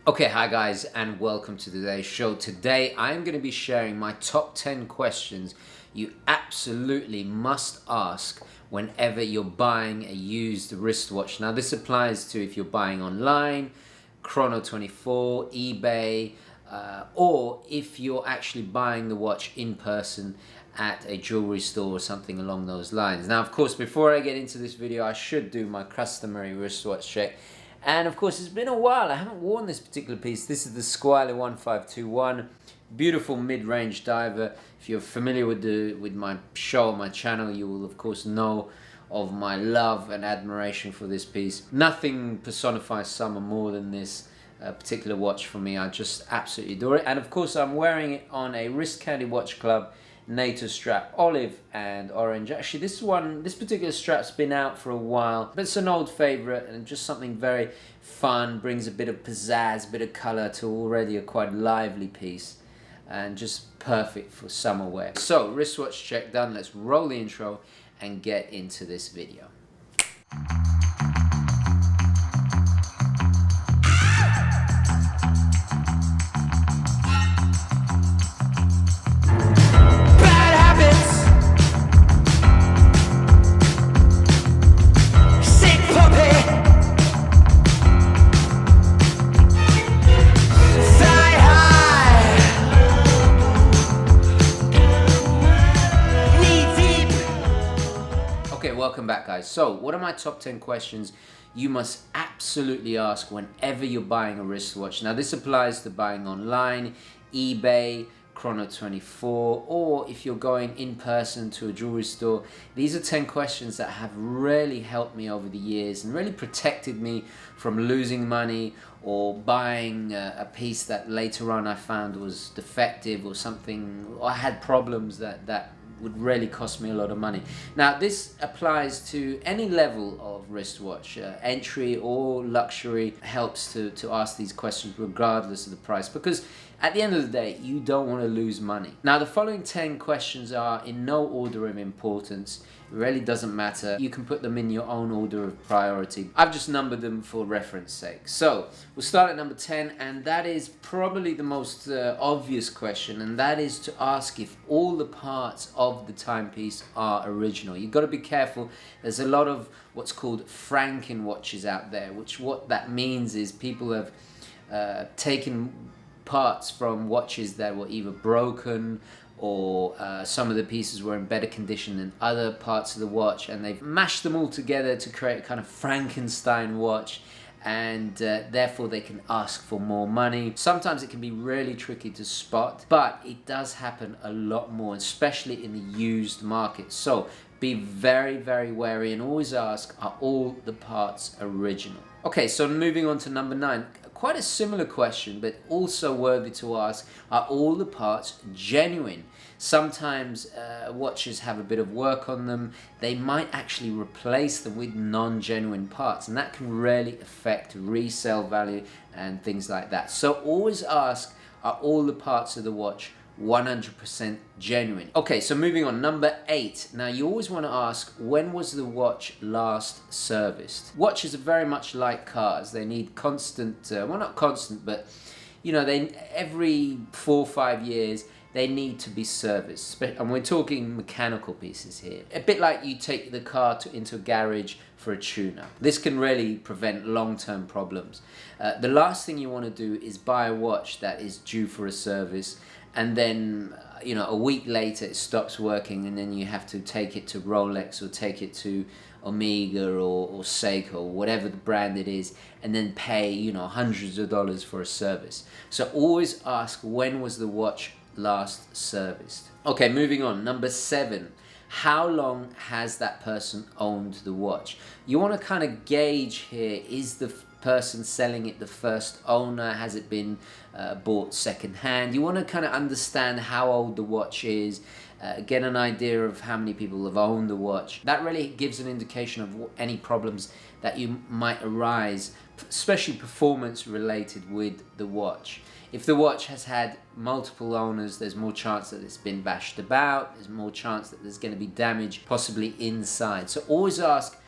Okay, hi guys, and welcome to today's show. Today I'm going to be sharing my top 10 questions you absolutely must ask whenever you're buying a used wristwatch. Now this applies to if you're buying online, Chrono24, eBay, or if you're actually buying the watch in person at a jewelry store or something along those lines. Now of course, before I get into this video, I should do my customary wristwatch check. And of course, it's been a while. I haven't worn this particular piece. This is the Squire 1521. Beautiful mid-range diver. If you're familiar with my show, my channel, you will of course know of my love and admiration for this piece. Nothing personifies summer more than this particular watch for me. I just absolutely adore it. And of course, I'm wearing it on a Wrist Candy Watch Club NATO strap, olive and orange. Actually, this particular strap's been out for a while, but it's an old favorite and just something very fun, brings a bit of pizzazz, a bit of color to already a quite lively piece, and just perfect for summer wear. So, wristwatch check done. Let's roll the intro and get into this video. Welcome back, guys. So what are my top 10 questions you must absolutely ask whenever you're buying a wristwatch? Now this applies to buying online, eBay, Chrono24, or if you're going in person to a jewelry store. These are 10 questions that have really helped me over the years and really protected me from losing money or buying a piece that later on I found was defective or something, or I had problems that would really cost me a lot of money. Now this applies to any level of wristwatch, entry or luxury. Helps to ask these questions regardless of the price, because at the end of the day you don't want to lose money. Now the following 10 questions are in no order of importance. It really doesn't matter. You can put them in your own order of priority. I've just numbered them for reference sake. So we'll start at number 10, and that is probably the most obvious question, and that is to ask if all the parts of the timepiece are original. You've got to be careful. There's a lot of what's called Franken watches out there, which what that means is people have taken parts from watches that were either broken or some of the pieces were in better condition than other parts of the watch, and they've mashed them all together to create a kind of Frankenstein watch, and therefore they can ask for more money. Sometimes it can be really tricky to spot, but it does happen a lot more, especially in the used market. So be very, very wary and always ask, are all the parts original? Okay, so moving on to number 9. Quite a similar question, but also worthy to ask, are all the parts genuine? Sometimes watches have a bit of work on them. They might actually replace them with non-genuine parts, and that can really affect resale value and things like that. So always ask, are all the parts of the watch 100% genuine? Okay, so moving on, number 8. Now you always want to ask, when was the watch last serviced? Watches are very much like cars. They need constant, well not constant, but you know, they every 4 or 5 years they need to be serviced. And we're talking mechanical pieces here. A bit like you take the car into a garage for a tune-up. This can really prevent long-term problems. The last thing you want to do is buy a watch that is due for a service, and then you know, a week later it stops working, and then you have to take it to Rolex or take it to Omega or Seiko or whatever the brand it is, and then pay, you know, hundreds of dollars for a service. So always ask, when was the watch last serviced? Okay, moving on, number 7. How long has that person owned the watch? You want to kind of gauge here, is the person selling it the first owner? Has it been bought second hand? You want to kind of understand how old the watch is, get an idea of how many people have owned the watch. That really gives an indication of any problems that you might arise, especially performance related with the watch. If the watch has had multiple owners, there's more chance that it's been bashed about, there's more chance that there's going to be damage possibly inside. So always ask,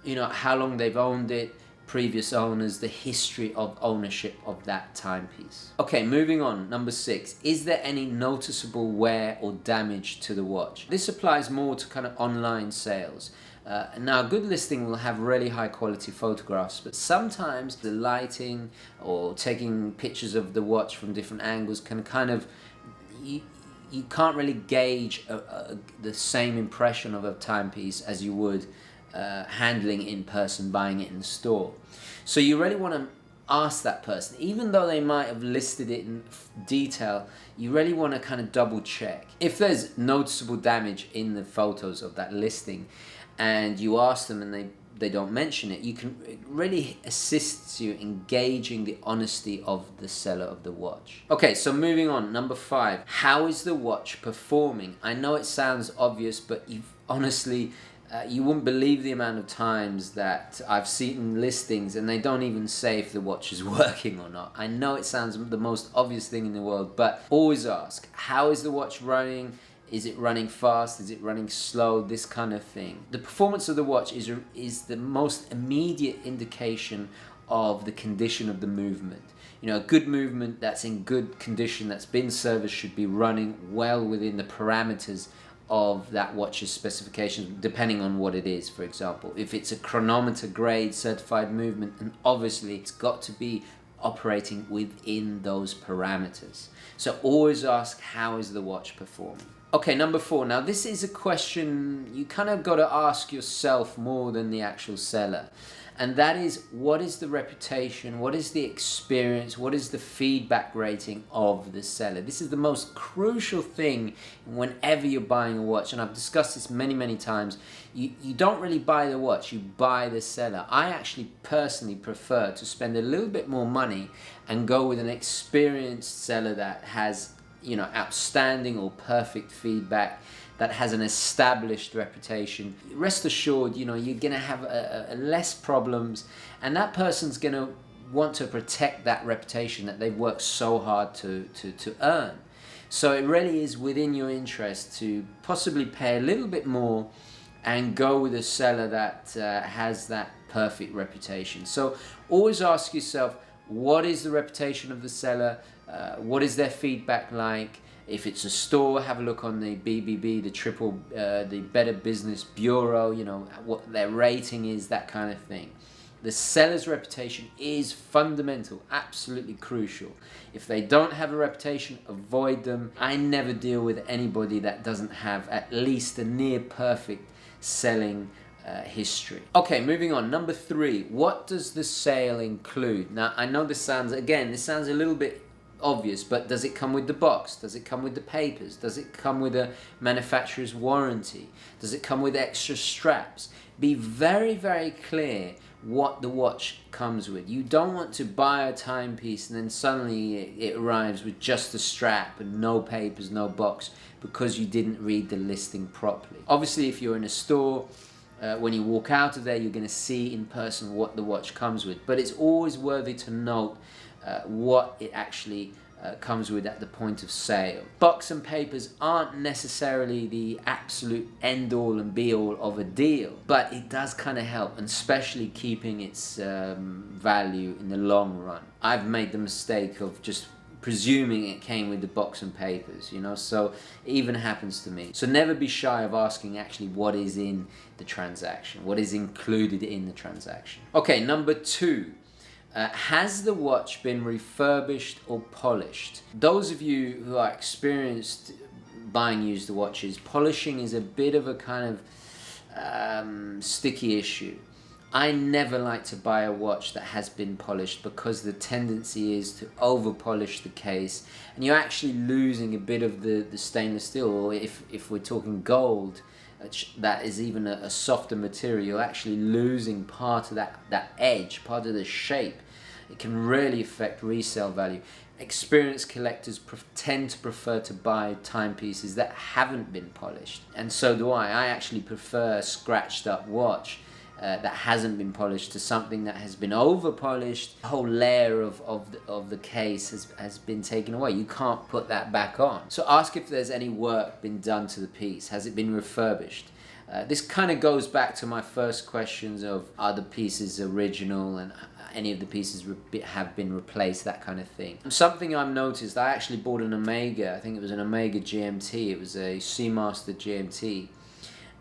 you know, how long they've owned it, previous owners, the history of ownership of that timepiece. Okay, moving on. Number 6, is there any noticeable wear or damage to the watch? This applies more to kind of online sales. Now, a good listing will have really high quality photographs, but sometimes the lighting or taking pictures of the watch from different angles can kind of, you can't really gauge the same impression of a timepiece as you would handling it in person, buying it in the store. So you really want to ask that person, even though they might have listed it in detail, you really want to kind of double check. If there's noticeable damage in the photos of that listing and you ask them and they don't mention it, it really assists you in gauging the honesty of the seller of the watch. Okay, so moving on, number 5, how is the watch performing? I know it sounds obvious, but honestly, you wouldn't believe the amount of times that I've seen listings and they don't even say if the watch is working or not. I know it sounds the most obvious thing in the world, but always ask, how is the watch running? Is it running fast? Is it running slow? This kind of thing. The performance of the watch is the most immediate indication of the condition of the movement. You know, a good movement that's in good condition, that's been serviced, should be running well within the parameters of that watch's specifications, depending on what it is. For example, if it's a chronometer grade certified movement, then obviously it's got to be operating within those parameters. So always ask, how is the watch performing? Okay, number 4. Now this is a question you kind of got to ask yourself more than the actual seller. And that is, what is the reputation? What is the experience? What is the feedback rating of the seller? This is the most crucial thing whenever you're buying a watch. And I've discussed this many, many times. You don't really buy the watch, you buy the seller. I actually personally prefer to spend a little bit more money and go with an experienced seller that has, you know, outstanding or perfect feedback, that has an established reputation. Rest assured, you know, you're gonna have less problems, and that person's gonna want to protect that reputation that they've worked so hard to earn. So it really is within your interest to possibly pay a little bit more and go with a seller that has that perfect reputation. So always ask yourself, what is the reputation of the seller? What is their feedback like? If it's a store, have a look on the BBB, the Better Business Bureau, you know, what their rating is, that kind of thing. The seller's reputation is fundamental, absolutely crucial. If they don't have a reputation, avoid them. I never deal with anybody that doesn't have at least a near perfect selling history. Okay, moving on. Number 3, what does the sale include? Now, I know this sounds a little bit obvious, but does it come with the box? Does it come with the papers? Does it come with a manufacturer's warranty? Does it come with extra straps? Be very, very clear what the watch comes with. You don't want to buy a timepiece and then suddenly it arrives with just the strap and no papers, no box, because you didn't read the listing properly. Obviously, if you're in a store, when you walk out of there, you're going to see in person what the watch comes with. But it's always worthy to note what it actually comes with at the point of sale. Box and papers aren't necessarily the absolute end all and be all of a deal, but it does kind of help, and especially keeping its value in the long run. I've made the mistake of just presuming it came with the box and papers, you know, so it even happens to me. So never be shy of asking actually what is in the transaction, what is included in the transaction. Okay, number 2. Has the watch been refurbished or polished? Those of you who are experienced buying used watches, polishing is a bit of a kind of sticky issue. I never like to buy a watch that has been polished, because the tendency is to over polish the case and you're actually losing a bit of the stainless steel, or if we're talking gold, that is even a softer material, you're actually losing part of that edge, part of the shape. It can really affect resale value. Experienced collectors tend to prefer to buy timepieces that haven't been polished, and so do I. I actually prefer a scratched up watch that hasn't been polished to something that has been over polished. The whole layer of the case has been taken away. You can't put that back on. So ask if there's any work been done to the piece. Has it been refurbished? This kind of goes back to my first questions of, are the pieces original and any of the pieces have been replaced, that kind of thing. Something I've noticed, I actually bought an Omega, I think it was an Omega GMT, it was a Seamaster GMT,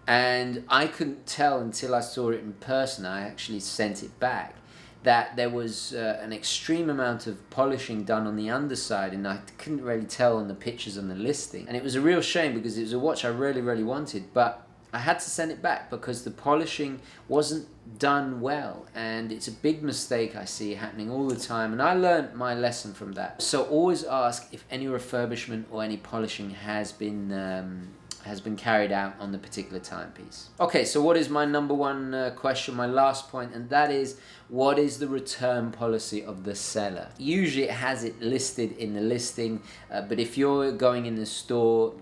and I couldn't tell until I saw it in person, I actually sent it back, that there was an extreme amount of polishing done on the underside, and I couldn't really tell on the pictures on the listing. And it was a real shame because it was a watch I really wanted, but I had to send it back because the polishing wasn't done well, and it's a big mistake I see happening all the time, and I learned my lesson from that. So always ask if any refurbishment or any polishing has been carried out on the particular timepiece. Okay, so what is my number one question, my last point, and that is, what is the return policy of the seller? Usually it has it listed in the listing, but if you're going in the store,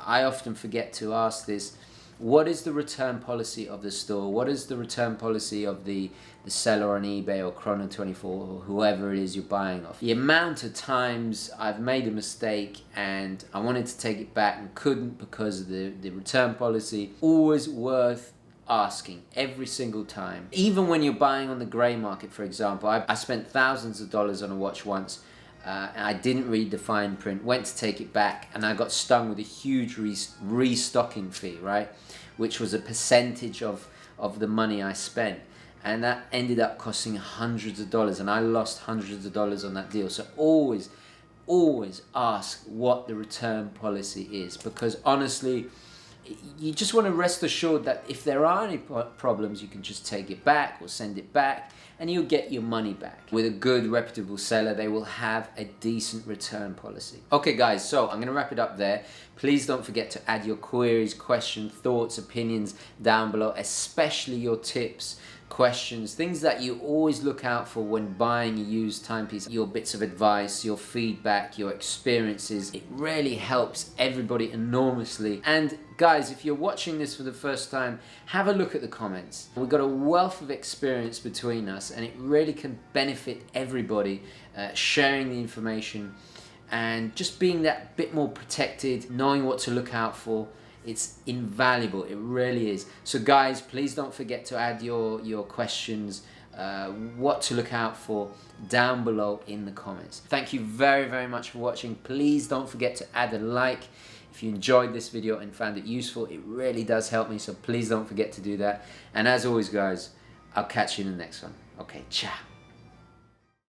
I often forget to ask this. What is the return policy of the store? What is the return policy of the seller on eBay or Chrono24 or whoever it is you're buying off? The amount of times I've made a mistake and I wanted to take it back and couldn't because of the return policy, always worth asking every single time. Even when you're buying on the grey market, for example, I spent thousands of dollars on a watch once. And I didn't read the fine print, went to take it back, and I got stung with a huge restocking fee, right? Which was a percentage of the money I spent. And that ended up costing hundreds of dollars, and I lost hundreds of dollars on that deal. So always ask what the return policy is, because honestly, you just want to rest assured that if there are any problems, you can just take it back or send it back and you'll get your money back. With a good reputable seller, they will have a decent return policy. Okay guys, so I'm going to wrap it up there. Please don't forget to add your queries, questions, thoughts, opinions down below, especially your tips, questions, things that you always look out for when buying a used timepiece. Your bits of advice, your feedback, your experiences, it really helps everybody enormously. And guys, if you're watching this for the first time, have a look at the comments. We've got a wealth of experience between us, and it really can benefit everybody sharing the information and just being that bit more protected, knowing what to look out for. It's invaluable, it really is. So guys, please don't forget to add your questions, what to look out for down below in the comments. Thank you very much for watching. Please don't forget to add a like if you enjoyed this video and found it useful. It really does help me, so please don't forget to do that. And as always guys, I'll catch you in the next one. Okay, ciao.